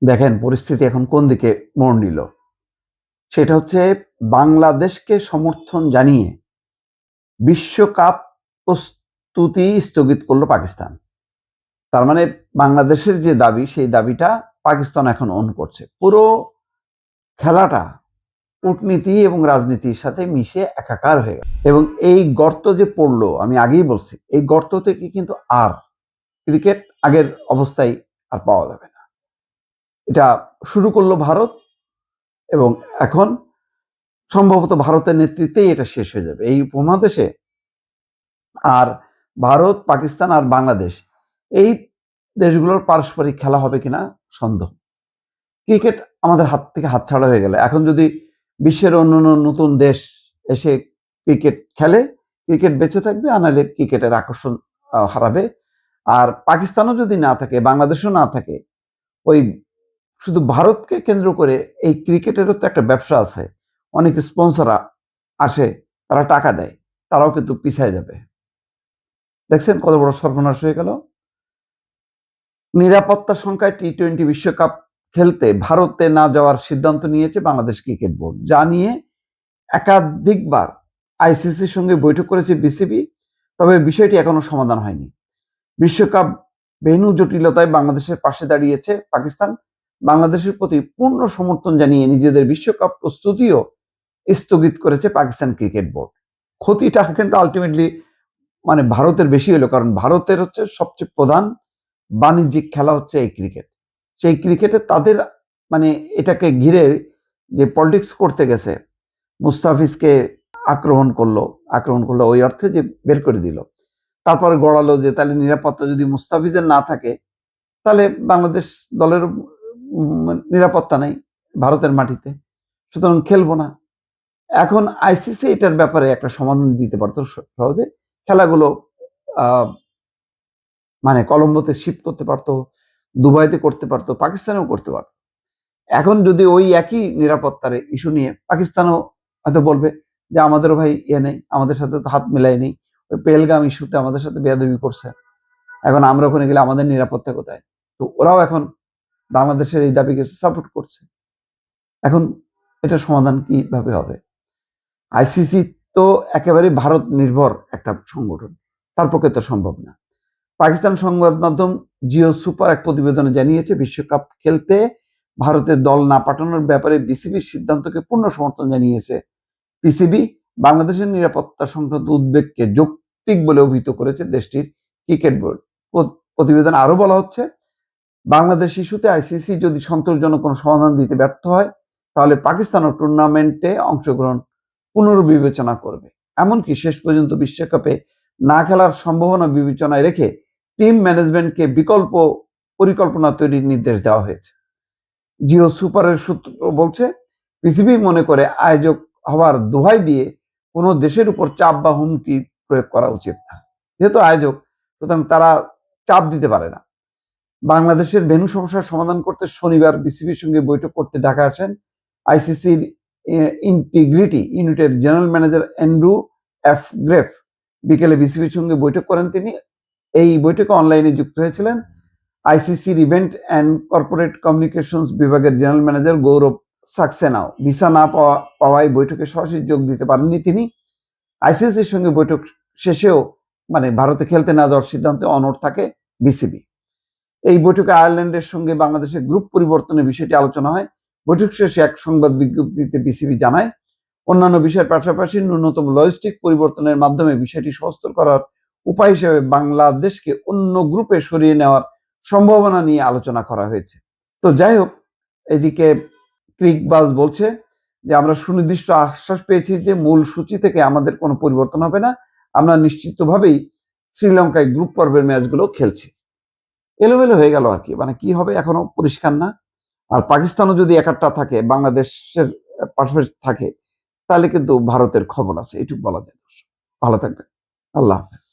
দেখেন পরিস্থিতি এখন কোন দিকে মোড় নিল। সেটা হচ্ছে বাংলাদেশকে সমর্থন জানিয়ে বিশ্বকাপ প্রস্তুতি স্থগিত করলো পাকিস্তান। তার মানে বাংলাদেশের যে দাবি সেই দাবিটা পাকিস্তান এখন অন করছে। পুরো খেলাটা কূটনীতি এবং রাজনীতির সাথে মিশে একাকার হয়ে গেল এবং এই গর্ত যে পড়লো, আমি আগেই বলছি, এই গর্ত থেকে কিন্তু আর ক্রিকেট আগের অবস্থায় আর পাওয়া যাবে না। এটা শুরু করলো ভারত এবং এখন সম্ভবত ভারতের নেতৃত্বেই এটা শেষ হয়ে যাবে এই উপমহাদেশে। আর ভারত, পাকিস্তান আর বাংলাদেশ, এই দেশগুলোর পারস্পরিক খেলা হবে কিনা সন্দেহ। ক্রিকেট আমাদের হাত থেকে হাতছাড়া হয়ে গেল। এখন যদি বিশ্বের অন্যান্য নতুন দেশ এসে ক্রিকেট খেলে, ক্রিকেট বেঁচে থাকবে, আর নাহলে ক্রিকেটের আকর্ষণ হারাবে। আর পাকিস্তানও যদি না থাকে, বাংলাদেশও না থাকে, ওই শুধু ভারতকে কেন্দ্র করে এই ক্রিকেটেরও তো একটা ব্যবসা আছে। অনেক স্পন্সররা আসে, তারা টাকা দেয়, তারাও কিন্তু পিছায় যাবে। দেখছেন কত বড় সর্বনাশ হয়ে গেল। নিরাপত্তার সংখ্যায় টি-20 বিশ্বকাপ খেলতে ভারতে না যাওয়ার সিদ্ধান্ত নিয়েছে বাংলাদেশ ক্রিকেট বোর্ড, যা নিয়ে একাধিকবার আইসিসির সঙ্গে বৈঠক করেছে বিসিবি। তবে বিষয়টি এখনো সমাধান হয়নি। বিশ্বকাপ ভেন্যু জটিলতায় বাংলাদেশের পাশে দাঁড়িয়েছে পাকিস্তান। বাংলাদেশের প্রতি পূর্ণ সমর্থন জানিয়ে নিজেদের বিশ্বকাপ প্রস্তুতিও স্থগিত করেছে পাকিস্তান ক্রিকেট বোর্ড। ক্ষতিটা কিন্তু আলটিমেটলি মানে ভারতের বেশি হলো, কারণ ভারতের হচ্ছে সবচেয়ে প্রধান বাণিজ্যিক খেলা হচ্ছে এই ক্রিকেট। সেই ক্রিকেটে তাদের মানে এটাকে ঘিরে যে পলিটিক্স করতে গেছে, মুস্তাফিজকে আক্রমণ করলো ওই অর্থে যে বের করে দিল। তারপরে গড়ালো যে তাহলে নিরাপত্তা যদি মুস্তাফিজের না থাকে, তাহলে বাংলাদেশ দলের নিরাপত্তা নেই ভারতের মাটিতে, সুতরাং খেলবো না। এখন আইসিসি এটার ব্যাপারে একটা সমাধান দিতে পারতো সহজে। খেলাগুলো মানে কলম্বোতে শিফট করতে পারতো, দুবাইতে করতে পারতো, পাকিস্তানেও করতে পারতো। এখন যদি ওই একই নিরাপত্তার ইস্যু নিয়ে পাকিস্তানও হয়তো বলবে যে আমাদেরও ভাই নেই, আমাদের সাথে তো হাত মেলাই নেই, ওই পেহেলগাম ইস্যুতে আমাদের সাথে বেয়াদবি করছে, এখন আমরা ওখানে গেলে আমাদের নিরাপত্তা কোথায়? তো ওরাও এখন বাংলাদেশের এই দাবিকে সাপোর্ট করছে। এখন এটা সমাধান কিভাবে হবে? আইসিসি তো একেবারে ভারত নির্ভর একটা সংগঠন, তার পক্ষে তো সম্ভব না। পাকিস্তান সংবাদ মাধ্যম জিও সুপার এক প্রতিবেদনে জানিয়েছে, বিশ্বকাপ খেলতে ভারতের দল না পাঠানোর ব্যাপারে বিসিবির সিদ্ধান্তকে পূর্ণ সমর্থন জানিয়েছে পিসিবি। বাংলাদেশের নিরাপত্তা সংক্রান্ত উদ্বেগকে যৌক্তিক বলে অভিহিত করেছে দেশটির ক্রিকেট বোর্ড। প্রতিবেদন আরো বলা হচ্ছে, বাংলাদেশ ইস্যুতে আইসিসি যদি সন্তোষজনক কোনো সমাধান দিতে ব্যর্থ হয়, তাহলে পাকিস্তানও টুর্নামেন্টে অংশগ্রহণ পুনর্বিবেচনা করবে। এমনকি শেষ পর্যন্ত বিশ্বকাপে না খেলার সম্ভাবনা বিবেচনায় রেখে টিম ম্যানেজমেন্টকে বিকল্প পরিকল্পনা তৈরির নির্দেশ দেওয়া হয়েছে। জিও সুপারের সূত্র বলছে, পিসিবি মনে করে আয়োজক হওয়ার দোহাই দিয়ে কোনো দেশের উপর চাপ বা হুমকি প্রয়োগ করা উচিত না। যেহেতু আয়োজক, সুতরাং তারা চাপ দিতে পারে না। বাংলাদেশের ভেন্যু সমস্যার সমাধান করতে শনিবার বিসিবির সঙ্গে বৈঠক করতে ঢাকা আসেন আইসিসির ইন্টিগ্রিটি ইউনিটের জেনারেল ম্যানেজার অ্যান্ড্রু এফ গ্রেফ। বিকেলে বিসিবির সঙ্গে বৈঠক করেন তিনি। এই বৈঠকে অনলাইনে যুক্ত হয়েছিলেন আইসিসির ইভেন্ট অ্যান্ড কর্পোরেট কমিউনিকেশনস বিভাগের জেনারেল ম্যানেজার গৌরব সাক্সেনাও। ভিসা না পাওয়ায় বৈঠকে সরাসরি যোগ দিতে পারেননি তিনি। আইসিসির সঙ্গে বৈঠক শেষেও মানে ভারতে খেলতে না যাওয়ার সিদ্ধান্তে অনড় থাকে বিসিবি। এই বৈঠকে আয়ারল্যান্ডের সঙ্গে বাংলাদেশের গ্রুপ পরিবর্তনের বিষয়টি আলোচনা হয়। বৈঠক শেষে এক সংবাদ বিজ্ঞপ্তিতে বিসিবি জানায়, অন্যান্য বিষয়ের পাশাপাশি ন্যূনতম লজিস্টিক পরিবর্তনের মাধ্যমে বিষয়টি সহজতর করার উপায় হিসেবে বাংলাদেশকে অন্য গ্রুপে সরিয়ে নেওয়ার সম্ভাবনা নিয়ে আলোচনা করা হয়েছে। তো যাই হোক, এদিকে ক্রিকবাজ বলছে যে আমরা সুনির্দিষ্ট আশ্বাস পেয়েছি যে মূল সূচি থেকে আমাদের কোনো পরিবর্তন হবে না। আমরা নিশ্চিতভাবেই শ্রীলঙ্কায় গ্রুপ পর্বের ম্যাচগুলো খেলছি। এলোমেলো হয়ে গেল আর কি, মানে কি হবে এখনো পরিষ্কার না। আর পাকিস্তানও যদি একাট্টা থাকে, বাংলাদেশের পাশাপাশি থাকে, তাহলে কিন্তু ভারতের খবর আছে, এটুকু বলা যায়। ভালো থাকবেন। আল্লাহ হাফেজ।